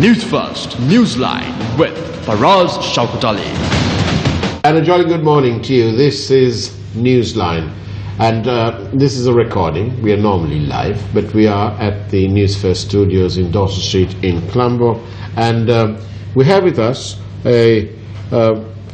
News First, Newsline with Faraz Shauketaly. And a jolly good morning to you. This is Newsline, and this is a recording. We are normally live, but we are at the Newsfirst studios in Dawson Street in Colombo, and we have with us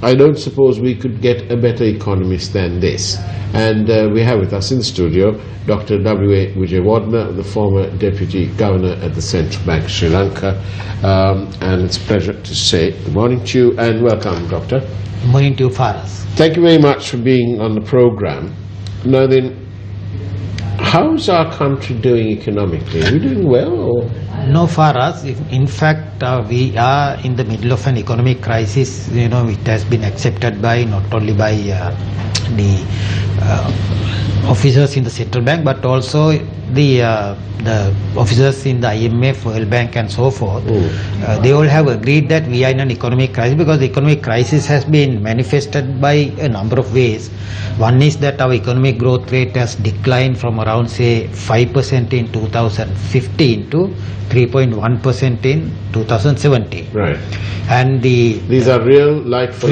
I don't suppose we could get a better economist than this. And we have with us in the studio Dr. W A Wijewardena, the former Deputy Governor at the Central Bank of Sri Lanka. And it's a pleasure to say good morning to you and welcome, Doctor. Good morning to you, Faraz. Thank you very much for being on the program. Now then, how's our country doing economically? Are we doing well? Or? No, Faraz. In fact, we are in the middle of an economic crisis. You know, it has been accepted by not only by the officers in the central bank, but also the officers in the IMF, World Bank, and so forth. They all have agreed that we are in an economic crisis because the economic crisis has been manifested by a number of ways. One is that our economic growth rate has declined from around, say, 5% in 2015 to 3.1% in 2017. Right. And these are real life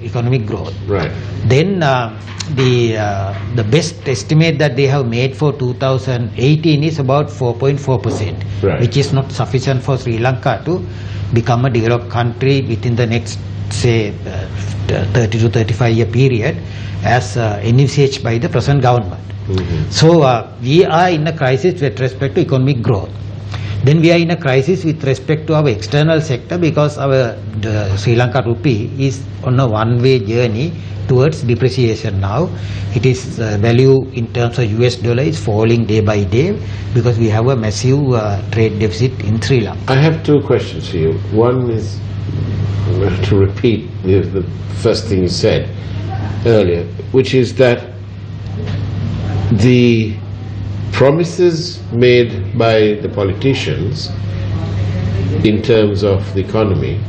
economic growth. Right. Then the best estimate that they have made for 2018 is about 4.4%, right, which is not sufficient for Sri Lanka to become a developed country within the next, say, 30 to 35 year period as envisaged by the present government. So we are in a crisis with respect to economic growth. Then we are in a crisis with respect to our external sector because the Sri Lanka rupee is on a one-way journey towards depreciation now. It is value in terms of US dollar is falling day by day because we have a massive trade deficit in Sri Lanka. I have two questions for you. One is to repeat the first thing you said earlier, which is that the promises made by the politicians in terms of the economy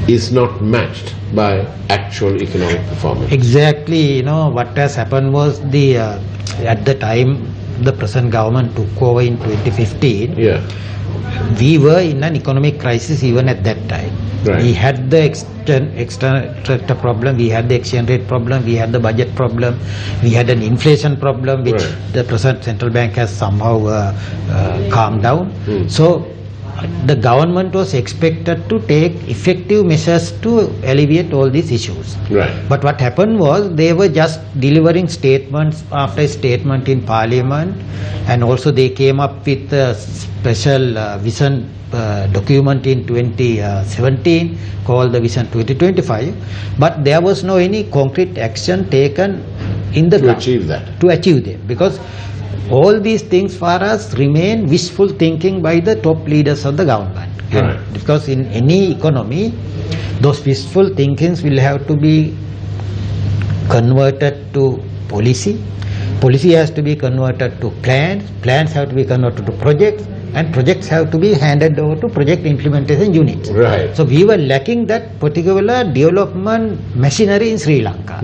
is not matched by actual economic performance. Exactly. You know, what has happened was at the time the present government took over in 2015, we were in an economic crisis even at that time. Right. We had the external problem, we had the exchange rate problem, we had the budget problem, we had an inflation problem which the present central bank has somehow calmed down. So the government was expected to take effective measures to alleviate all these issues. Right. But what happened was they were just delivering statements after statement in parliament, and also they came up with a special vision document in 2017 called the Vision 2025, but there was no any concrete action taken in the to achieve that. To achieve them, because all these things for us remain wishful thinking by the top leaders of the government. Right. Because in any economy, those wishful thinkings will have to be converted to policy. Policy has to be converted to plans. Plans have to be converted to projects. And projects have to be handed over to project implementation units. Right. So we were lacking that particular development machinery in Sri Lanka.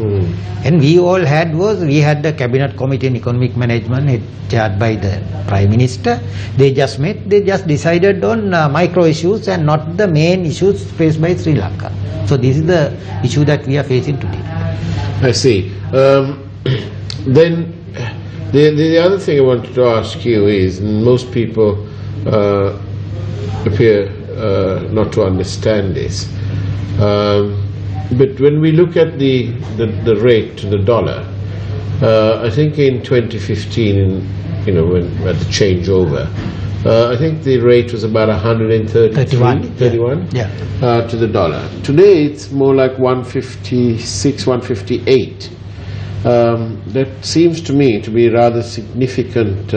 And we had the Cabinet Committee on Economic Management chaired by the Prime Minister. They just met, they just decided on micro issues and not the main issues faced by Sri Lanka. So this is the issue that we are facing today. I see. Then the other thing I wanted to ask you is, most people appear not to understand this, but when we look at the rate to the dollar, I think in 2015, you know, when at the changeover, I think the rate was about 131 to the dollar. Today it's more like 156, 158. That seems to me to be rather significant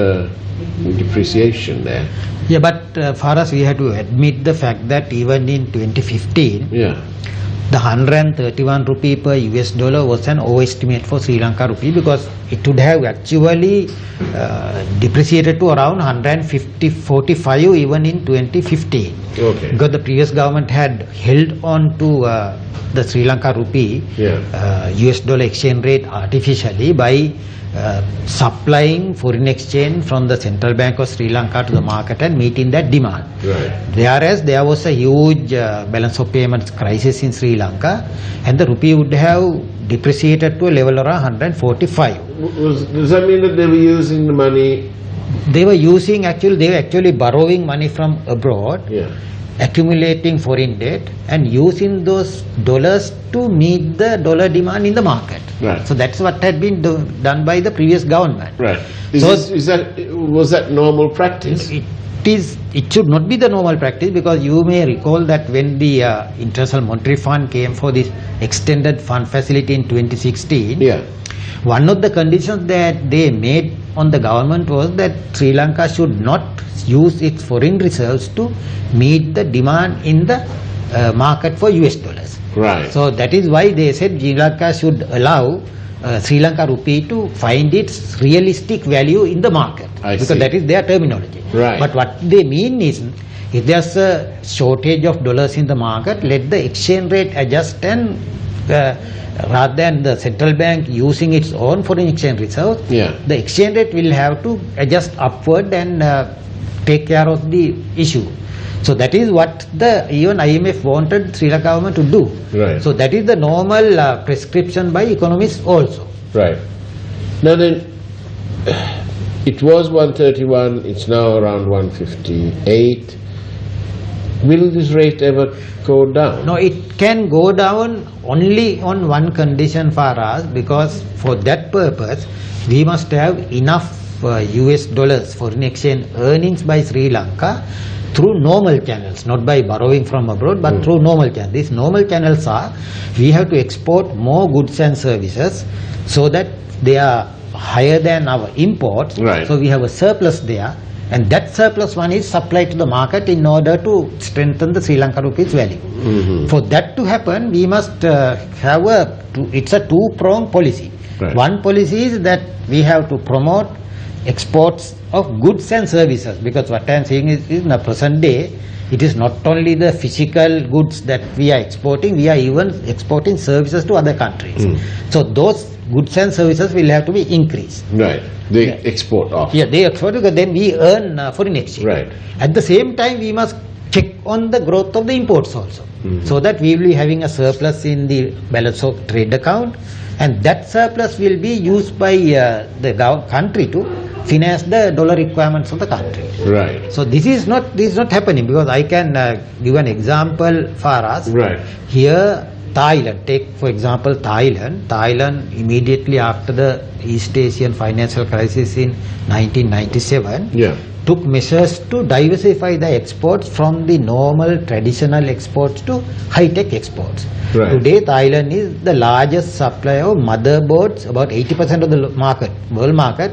depreciation there. Yeah, but for us we have to admit the fact that even in 2015, the 131 rupee per US dollar was an overestimate for Sri Lanka rupee, because it would have actually depreciated to around 145 even in 2015. Okay. Because the previous government had held on to the Sri Lanka rupee US dollar exchange rate artificially by supplying foreign exchange from the Central Bank of Sri Lanka to the market and meeting that demand. Right. Whereas there was a huge balance of payments crisis in Sri Lanka, and the rupee would have depreciated to a level around 145. Does that mean that they were using the money? They were actually borrowing money from abroad, Yeah. accumulating foreign debt and using those dollars to meet the dollar demand in the market. Right. So that's what had been done by the previous government. Right. So- Was that normal practice? It should not be the normal practice, because you may recall that when the International Monetary Fund came for this extended fund facility in 2016, Yeah. one of the conditions that they made on the government was that Sri Lanka should not use its foreign reserves to meet the demand in the market for US dollars. Right. So that is why they said Sri Lanka should allow Sri Lanka rupee to find its realistic value in the market. I because see. that is their terminology. Right. But what they mean is, if there's a shortage of dollars in the market, let the exchange rate adjust, and rather than the central bank using its own foreign exchange reserve, Yeah. the exchange rate will have to adjust upward and take care of the issue. So that is what even IMF wanted Sri Lanka government to do. Right. So that is the normal prescription by economists also. Right. Now then, it was 131, it's now around 158. Will this rate ever go down? No, it can go down only on one condition for us, because for that purpose we must have enough US dollars foreign exchange earnings by Sri Lanka through normal channels, not by borrowing from abroad, but through normal channels. These normal channels are, we have to export more goods and services so that they are higher than our imports. Right. So we have a surplus there, and that surplus one is supplied to the market in order to strengthen the Sri Lanka rupee's value. Mhm. For that to happen, we must have it's a two-pronged policy. Right. One policy is that we have to promote exports of goods and services, because what I am saying is in the present day, it is not only the physical goods that we are exporting, we are even exporting services to other countries. So those goods and services will have to be increased. Right. They Yeah. export off. Yeah, they export, because then we earn foreign exchange. Right. At the same time, we must check on the growth of the imports also, so that we will be having a surplus in the balance of trade account, and that surplus will be used by the country to finance the dollar requirements of the country. Right. So this is not happening, because I can give an example for us. Right. Here, Thailand, take for example Thailand immediately after the East Asian financial crisis in 1997, Yeah. took measures to diversify the exports from the normal traditional exports to high-tech exports. Right. Today Thailand is the largest supplier of motherboards. About 80% of the world market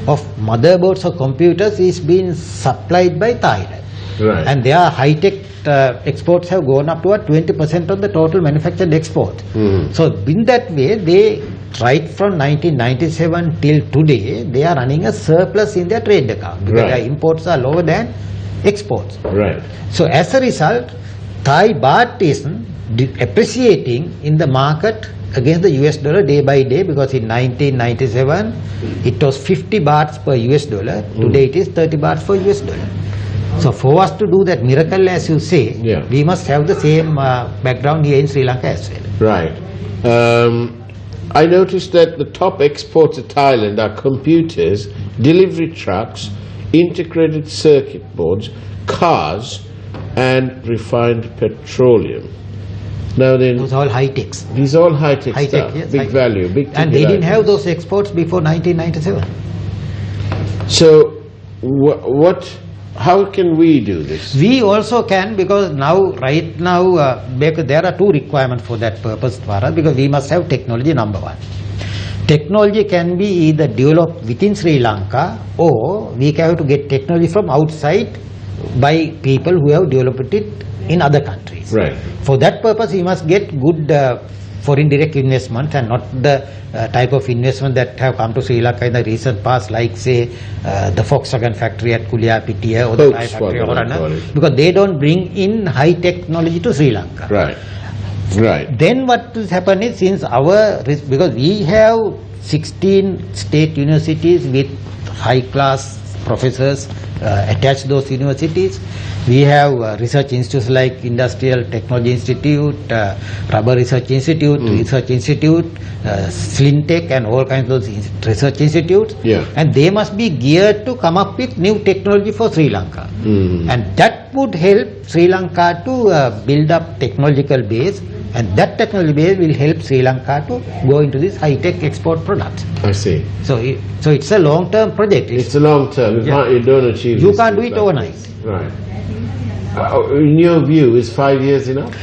of motherboards of computers is being supplied by Thailand. Right. And their high-tech exports have gone up to 20% of the total manufactured export. So in that way, they, right from 1997 till today, they are running a surplus in their trade account, because Right. their imports are lower than exports. Right. So as a result, Thai baht is appreciating in the market against the US dollar day by day, because in 1997 it was 50 bahts per US dollar. Today it is 30 bahts per US dollar. So for us to do that miracle, as you say, Yeah. we must have the same background here in Sri Lanka as well. Right. I noticed that the top exports of Thailand are computers, delivery trucks, integrated circuit boards, cars, and refined petroleum. Now then, Those are all high techs. these are all high-tech High-tech, stuff, yes, big high-tech. value, big And ticket they didn't items. have those exports before 1997. So, how can we do this? We also can, because right now, because there are two requirements for that purpose for us, because we must have technology, number one. Technology can be either developed within Sri Lanka, or we have to get technology from outside by people who have developed it in other countries. Right. For that purpose, we must get good foreign direct investments, and not the type of investment that have come to Sri Lanka in the recent past, like say the Volkswagen factory at Kuliapitiya or the Thai factory Volkswagen, or I call another, it. because they don't bring in high technology to Sri Lanka. Right. Right. Then what will happen is, since because we have 16 state universities with high-class professors attached to those universities. We have research institutes like Industrial Technology Institute, Rubber Research Institute, Research Institute, Slintech, and all kinds of those research institutes. Yeah. And they must be geared to come up with new technology for Sri Lanka. And that would help Sri Lanka to build up technological base, and that technology base will help Sri Lanka to go into these high-tech export products. I see. So it's a long-term project. It's a long term. You don't achieve You this can't do it overnight. Right. In your view, is 5 years enough?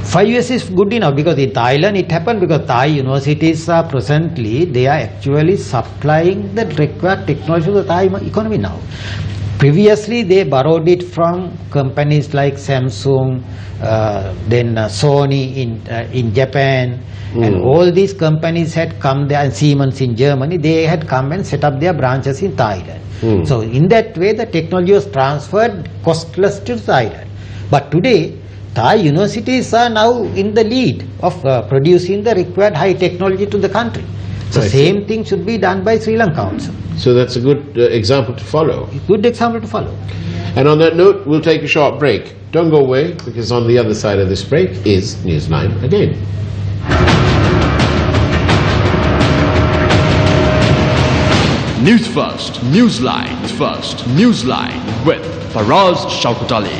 5 years is good enough, because in Thailand it happened because Thai universities are presently, they are actually supplying the required technology to the Thai economy now. Previously they borrowed it from companies like Samsung, then Sony in Japan, and all these companies had come there, and Siemens in Germany, they had come and set up their branches in Thailand. So in that way the technology was transferred costless to Thailand. But today Thai universities are now in the lead of producing the required high technology to the country. So same thing should be done by Sri Lanka also. So that's a good example to follow. Good example to follow. And on that note, we'll take a short break. Don't go away, because on the other side of this break is Newsline again. News First, Newsline First, Newsline with Faraz Shauketaly.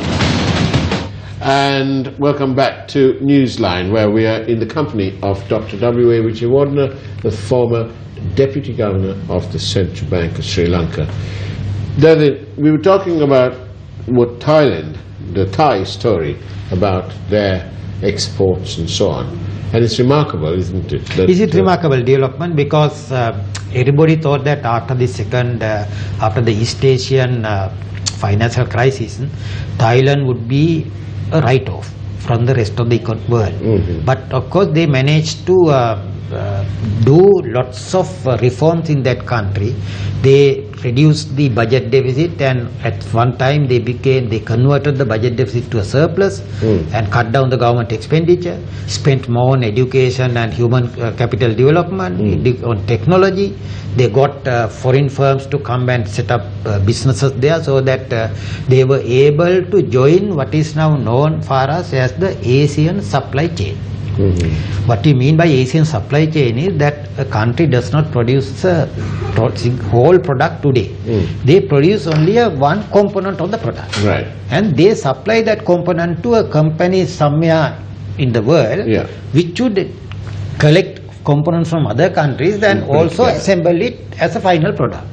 And welcome back to Newsline, where we are in the company of Dr W A Wijewardena, the former Deputy Governor of the Central Bank of Sri Lanka. David, we were talking about what Thailand, the Thai story about their exports and so on. And it's remarkable, isn't it? Is it remarkable development? Because everybody thought that after the East Asian financial crisis, Thailand would be a write-off from the rest of the world. But of course they managed to do lots of reforms in that country. They reduced the budget deficit, and at one time they converted the budget deficit to a surplus and cut down the government expenditure, spent more on education and human capital development, on technology. They got foreign firms to come and set up businesses there, so that they were able to join what is now known for us as the ASEAN supply chain. What we mean by ASEAN supply chain is that a country does not produce a whole product today. They produce only one component of the product. Right. And they supply that component to a company somewhere in the world, which should collect components from other countries and also assemble it as a final product.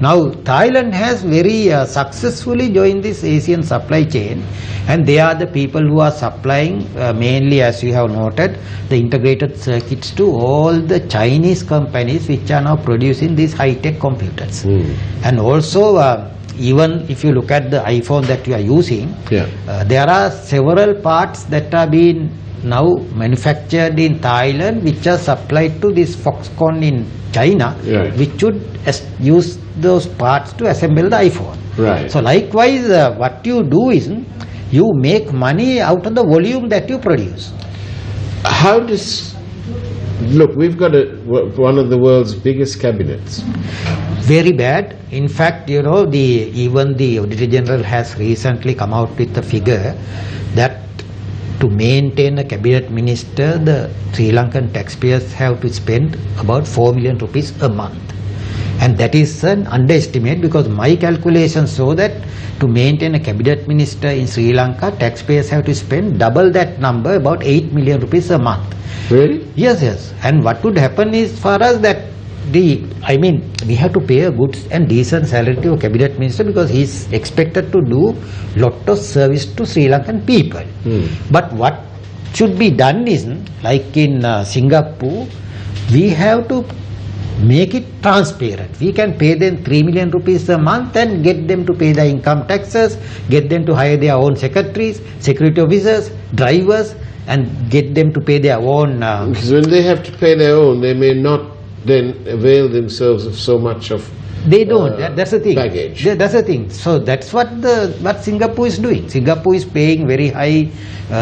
Now Thailand has very successfully joined this ASEAN supply chain, and they are the people who are supplying mainly, as you have noted, the integrated circuits to all the Chinese companies which are now producing these high-tech computers. And also even if you look at the iPhone that you are using, there are several parts that are being now manufactured in Thailand which are supplied to this Foxconn in China, which should use those parts to assemble the iPhone. So likewise, what you do is you make money out of the volume that you produce. How does... Look, we've got one of the world's biggest cabinets. Very bad. In fact, you know, even the Auditor General has recently come out with a figure that to maintain a cabinet minister, the Sri Lankan taxpayers have to spend about 4 million rupees a month. And that is an underestimate, because my calculations show that to maintain a cabinet minister in Sri Lanka, taxpayers have to spend double that number, about 8 million rupees a month. Really? Yes. And what would happen is for us that we have to pay a good and decent salary to a cabinet minister, because he is expected to do lot of service to Sri Lankan people. But what should be done is, like in Singapore, we have to make it transparent. We can pay them 3 million rupees a month and get them to pay the income taxes, get them to hire their own secretaries, security officers, drivers, and get them to pay their own... Because when they have to pay their own, they may not then avail themselves of so much of They don't. That's the thing. Baggage. That's the thing. So that's what Singapore is doing. Singapore is paying very high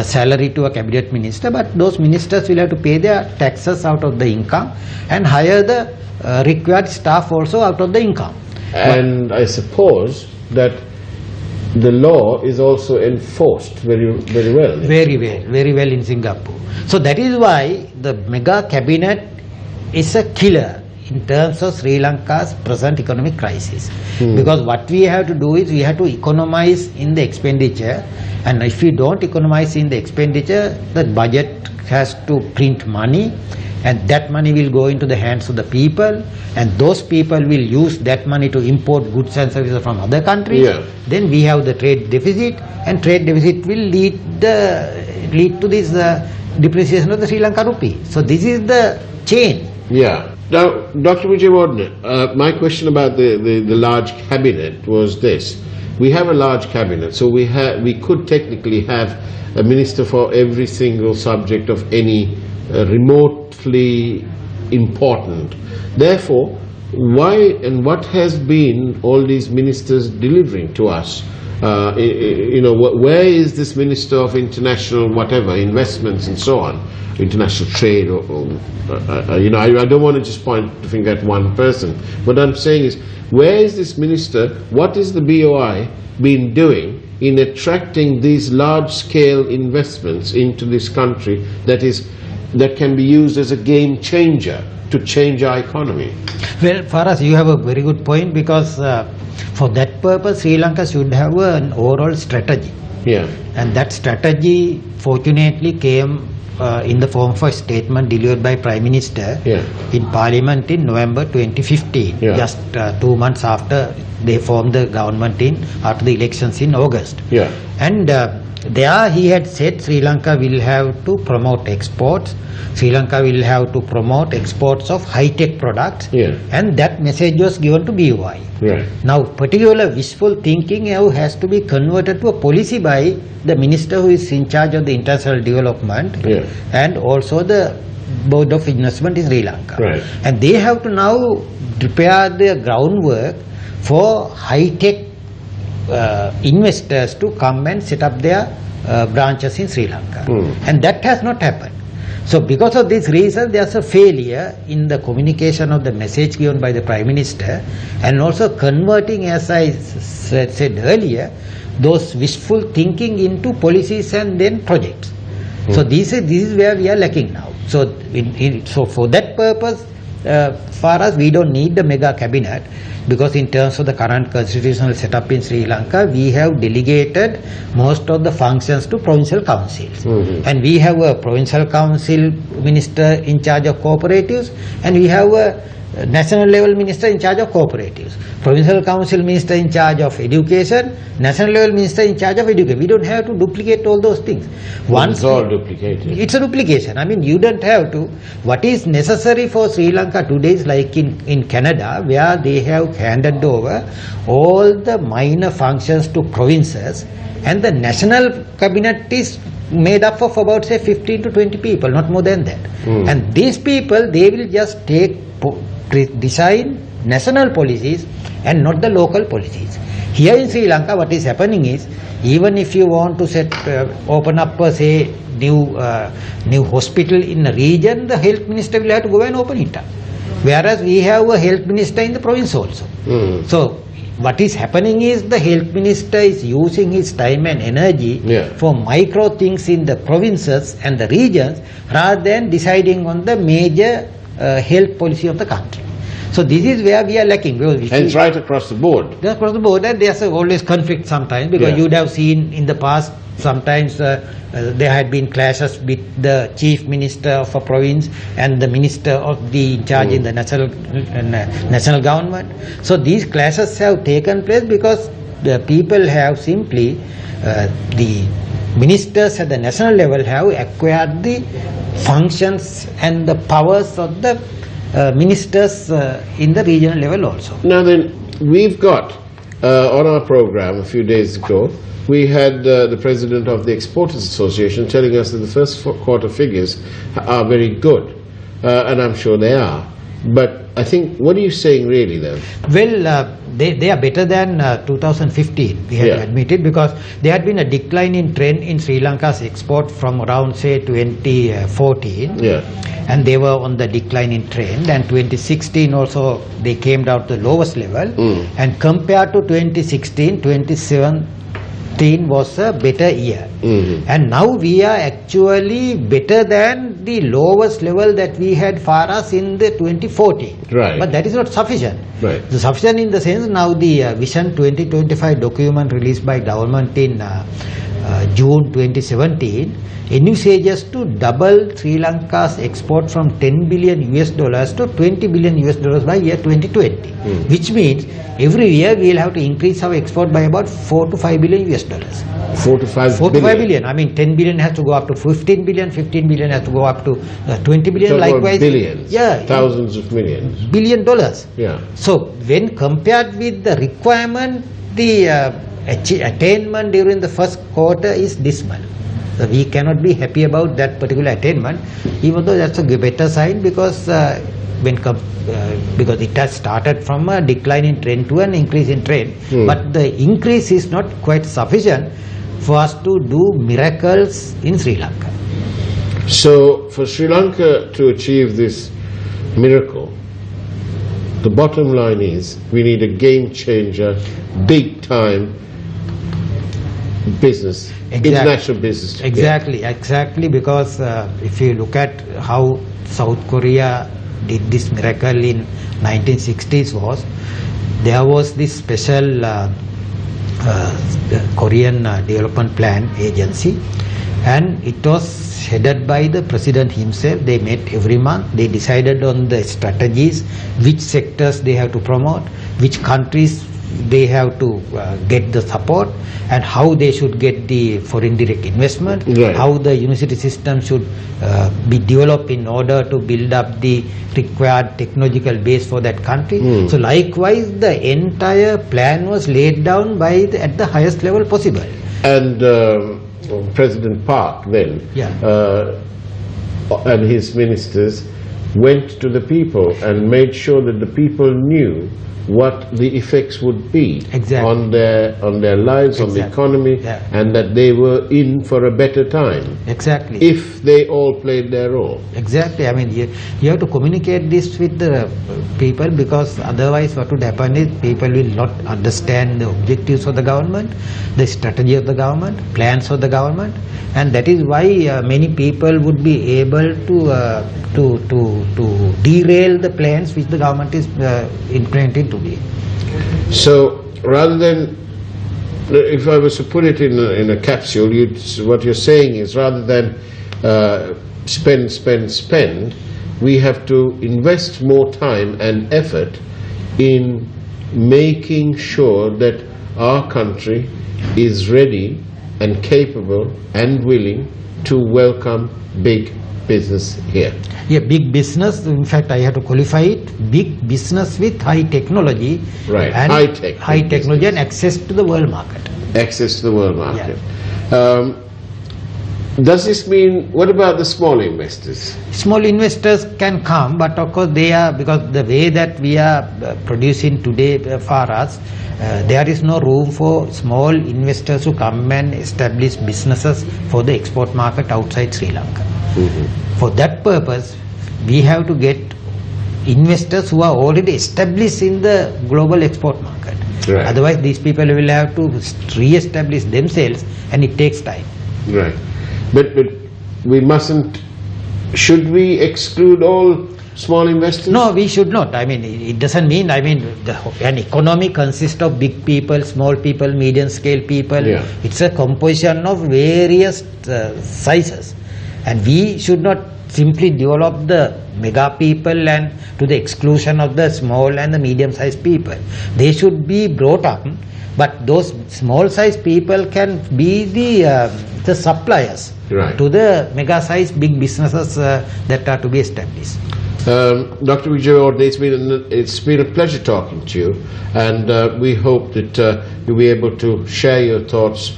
salary to a cabinet minister, but those ministers will have to pay their taxes out of the income and hire the required staff also out of the income. And I suppose that the law is also enforced very well. Very well in Singapore. So that is why the mega cabinet is a killer in terms of Sri Lanka's present economic crisis. Because what we have to do is we have to economize in the expenditure, and if we don't economize in the expenditure, the budget has to print money, and that money will go into the hands of the people, and those people will use that money to import goods and services from other countries. Then we have the trade deficit, and trade deficit will lead to this depreciation of the Sri Lanka rupee. So this is the chain. Yeah. Now, Dr. Wijewardena, my question about the large cabinet was this. We have a large cabinet, so we could technically have a minister for every single subject of any remotely important. Therefore, why and what has been all these ministers delivering to us? Where is this minister of international whatever, investments and so on, international trade, I don't want to just point the finger at one person. What I'm saying is, where is this minister, what is the BOI been doing in attracting these large-scale investments into this country that can be used as a game changer to change our economy? Well, Faraz, you have a very good point, because for that purpose Sri Lanka should have an overall strategy. And that strategy fortunately came in the form of a statement delivered by Prime Minister in Parliament in November 2015, just 2 months after they formed the government after the elections in August. And there he had said Sri Lanka will have to promote exports, Sri Lanka will have to promote exports of high-tech products, and that message was given to BOI. Now, particular wishful thinking has to be converted to a policy by the minister who is in charge of the international development and also the Board of Investment in Sri Lanka. And they have to now prepare the groundwork for high-tech investors to come and set up their branches in Sri Lanka. And that has not happened. So because of this reason, there is a failure in the communication of the message given by the Prime Minister, and also converting, as I said earlier, those wishful thinking into policies and then projects. So this is where we are lacking now. So so for that purpose, for us, we don't need the mega cabinet, because in terms of the current constitutional setup in Sri Lanka, we have delegated most of the functions to provincial councils. And we have a provincial council minister in charge of cooperatives, and we have a national level minister in charge of cooperatives, provincial council minister in charge of education, national level minister in charge of education. We don't have to duplicate all those things. It's all duplicated. It's a duplication. I mean, you don't have to. What is necessary for Sri Lanka today is like in Canada, where they have handed over all the minor functions to provinces, and the national cabinet is made up of about, say, 15 to 20 people, not more than that. And these people, they will just design national policies and not the local policies. Here in Sri Lanka, what is happening is, even if you want to open up say new hospital in a region, the health minister will have to go and open it up. Whereas we have a health minister in the province also. So what is happening is, the health minister is using his time and energy for micro things in the provinces and the regions, rather than deciding on the major health policy of the country. So this is where we are lacking. And it's right across the board. Across the board, and there's always conflict sometimes, because you would have seen in the past, sometimes there had been clashes with the chief minister of a province and the minister of the in charge in the national government. So these clashes have taken place because the people have simply, the ministers at the national level have acquired the functions and the powers of the ministers in the regional level also. Now then, we've got on our program a few days ago, we had the president of the Exporters Association telling us that the first quarter figures are very good, and I'm sure they are. But I think, what are you saying really then? Well, they are better than 2015, we had to admit it, because there had been a decline in trend in Sri Lanka's export from around, say, 2014. Yeah. And they were on the declining trend, and 2016 also they came down to the lowest level. And compared to 2016, 2017 was a better year. And now we are actually better than the lowest level that we had for us in the 2014. Right. But that is not sufficient. Right. The sufficient in the sense, now the Vision 2025 document released by government in June 2017 envisages to double Sri Lanka's export from $10 billion to $20 billion by year 2020, which means every year we will have to increase our export by about $4 to $5 billion. 4 to 5 4 to 5 billion. I mean, 10 billion has to go up to 15 billion, 15 billion has to go up to 20 billion. So likewise, billions, yeah, thousands of millions, $1 billion. Yeah. So when compared with the requirement, the attainment during the first quarter is dismal. So we cannot be happy about that particular attainment, even though that's a better sign, because because it has started from a decline in trend to an increase in trend. But the increase is not quite sufficient for us to do miracles in Sri Lanka. So for Sri Lanka to achieve this miracle, the bottom line is we need a game changer, big time business, international business. Exactly, because if you look at how South Korea did this miracle in 1960s, there was this special Korean Development Plan Agency, and it was headed by the president himself. They met every month. They decided on the strategies, which sectors they have to promote, which countries they have to get the support, and how they should get the foreign direct investment, how the university system should be developed in order to build up the required technological base for that country. So likewise, the entire plan was laid down by at the highest level possible. And President Park then and his ministers went to the people and made sure that the people knew what the effects would be on their lives, on the economy, and that they were in for a better time. If they all played their role. I mean, you have to communicate this with the people, because otherwise what would happen is people will not understand the objectives of the government, the strategy of the government, plans of the government, and that is why many people would be able to derail the plans which the government is implementing today. So rather than, if I was to put it in a capsule, what you're saying is, rather than spend, we have to invest more time and effort in making sure that our country is ready and capable and willing to welcome big business here. Big business. In fact, I have to qualify it. Big business with high technology, and high technology and access to the world market. Access to the world market. Does this mean, what about the small investors? Small investors can come, but of course they are, because the way that we are producing today for us, there is no room for small investors to come and establish businesses for the export market outside Sri Lanka. For that purpose, we have to get investors who are already established in the global export market. Otherwise, these people will have to re-establish themselves, and it takes time. But we mustn't. Should we exclude all small investors? No, we should not. I mean, it doesn't mean, an economy consists of big people, small people, medium scale people. It's a composition of various sizes, and we should not simply develop the mega people and to the exclusion of the small and the medium sized people. They should be brought up, but those small sized people can be the suppliers to the mega sized big businesses that are to be established. Dr. Wijewardena, it's been a pleasure talking to you, and we hope that you'll be able to share your thoughts,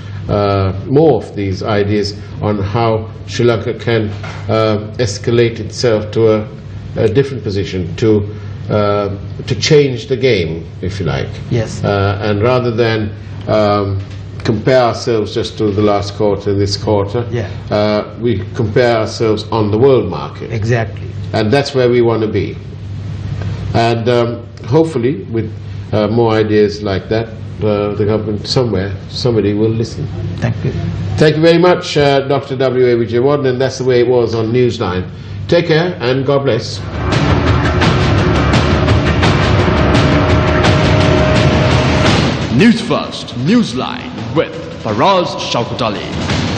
more of these ideas on how Sri Lanka can escalate itself to a different position, to to change the game, if you like. Yes. And rather than compare ourselves just to the last quarter, this quarter, we compare ourselves on the world market. Exactly. And that's where we want to be. And hopefully, with more ideas like that, the government somebody will listen. Thank you. Thank you very much, Dr. W A Wijewardena, and that's the way it was on Newsline. Take care and God bless. Newsfirst, Newsline with Faraz Shauketaly.